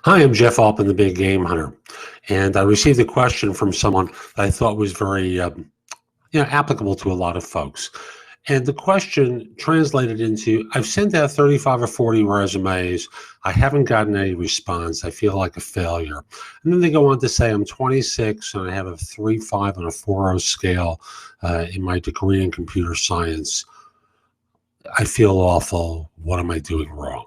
Hi, I'm Jeff Altman, the Big Game Hunter, and I received a question from someone that I thought was very, applicable to a lot of folks. And the question translated into, I've sent out 35 or 40 resumes. I haven't gotten any response. I feel like a failure. And then they go on to say, I'm 26 and I have a 3.5 on a 4.0 scale in my degree in computer science. I feel awful. What am I doing wrong?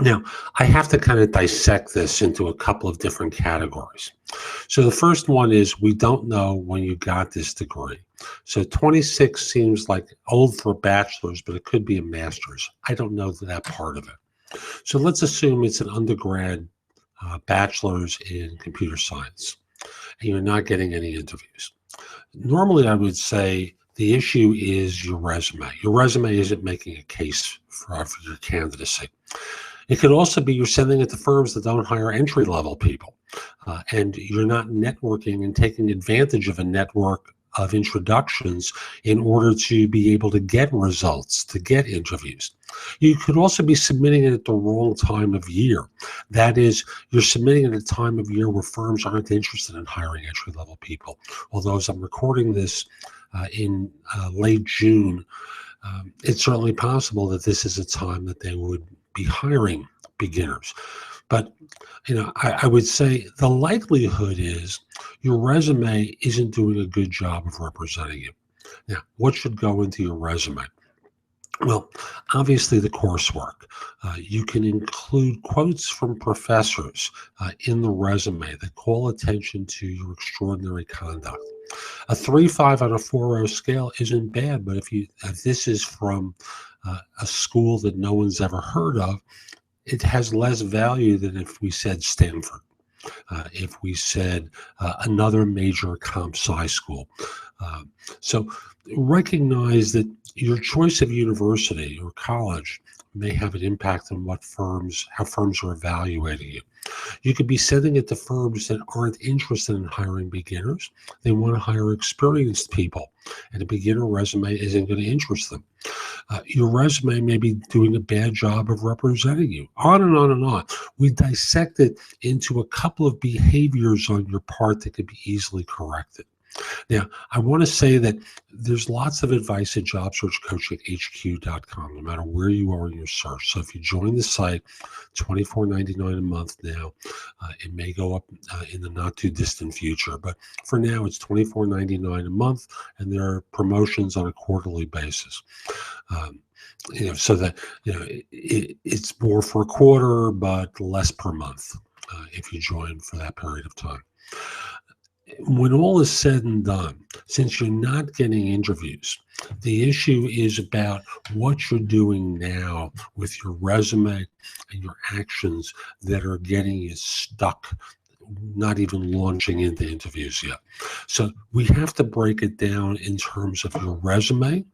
Now, I have to kind of dissect this into a couple of different categories. So the first one is we don't know when you got this degree. So 26 seems like old for a bachelor's, but it could be a master's. I don't know that part of it. So let's assume it's an undergrad bachelor's in computer science, and you're not getting any interviews. Normally, I would say the issue is your resume. Your resume isn't making a case for your candidacy. It could also be you're sending it to firms that don't hire entry-level people, and you're not networking and taking advantage of a network of introductions in order to be able to get results, to get interviews. You could also be submitting it at the wrong time of year. That is, you're submitting it at a time of year where firms aren't interested in hiring entry-level people. Although as I'm recording this in late June, it's certainly possible that this is a time that they would be hiring beginners. But I would say the likelihood is your resume isn't doing a good job of representing you. Now, what should go into your resume? Well, obviously the coursework. You can include quotes from professors in the resume that call attention to your extraordinary conduct. A 3.5 on a 4.0 scale isn't bad, but if this is from a school that no one's ever heard of, it has less value than if we said Stanford, if we said another major comp sci school. So recognize that your choice of university or college may have an impact on how firms are evaluating you. You could be sending it to firms that aren't interested in hiring beginners. They want to hire experienced people, and a beginner resume isn't going to interest them. Your resume may be doing a bad job of representing you. On and on and on. We dissect it into a couple of behaviors on your part that could be easily corrected. Now, I want to say that there's lots of advice at JobSearchCoachingHQ.com, no matter where you are in your search. So if you join the site, $24.99 a month now. It may go up in the not too distant future, but for now it's $24.99 a month, and there are promotions on a quarterly basis. So that it's more for a quarter, but less per month if you join for that period of time. When all is said and done, since you're not getting interviews, the issue is about what you're doing now with your resume and your actions that are getting you stuck, not even launching into interviews yet. So we have to break it down in terms of your resume,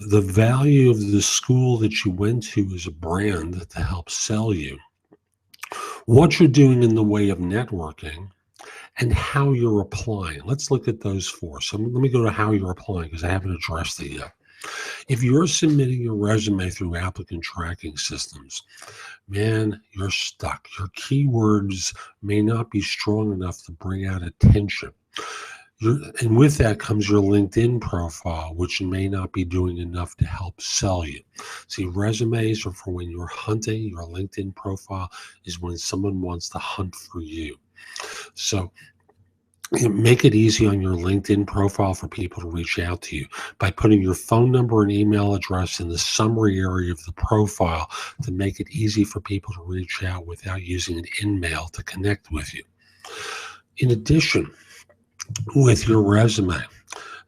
the value of the school that you went to as a brand to help sell you, what you're doing in the way of networking, and how you're applying. Let's look at those four. So let me go to how you're applying because I haven't addressed it yet. If you're submitting your resume through applicant tracking systems, man, you're stuck. Your keywords may not be strong enough to bring out attention. And with that comes your LinkedIn profile, which may not be doing enough to help sell you. See, resumes are for when you're hunting. Your LinkedIn profile is when someone wants to hunt for you. So make it easy on your LinkedIn profile for people to reach out to you by putting your phone number and email address in the summary area of the profile to make it easy for people to reach out without using an in-mail to connect with you. In addition, with your resume,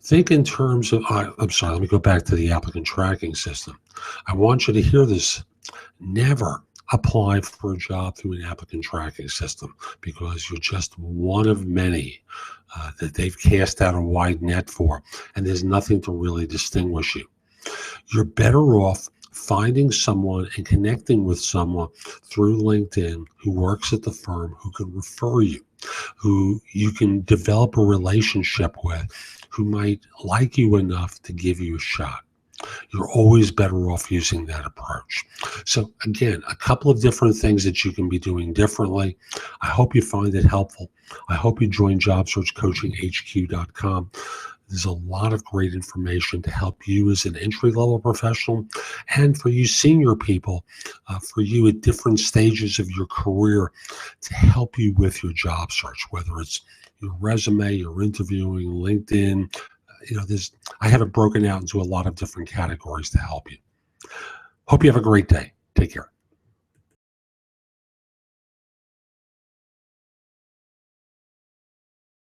think in terms of, let me go back to the applicant tracking system. I want you to hear this. Never apply for a job through an applicant tracking system because you're just one of many that they've cast out a wide net for, and there's nothing to really distinguish you. You're better off finding someone and connecting with someone through LinkedIn who works at the firm, who can refer you, who you can develop a relationship with, who might like you enough to give you a shot. You're always better off using that approach. So again, a couple of different things that you can be doing differently. I hope you find it helpful. I hope you join JobSearchCoachingHQ.com. There's a lot of great information to help you as an entry-level professional, and for you senior people, for you at different stages of your career, to help you with your job search, whether it's your resume, your interviewing, LinkedIn. I have it broken out into a lot of different categories to help you. Hope you have a great day. Take care.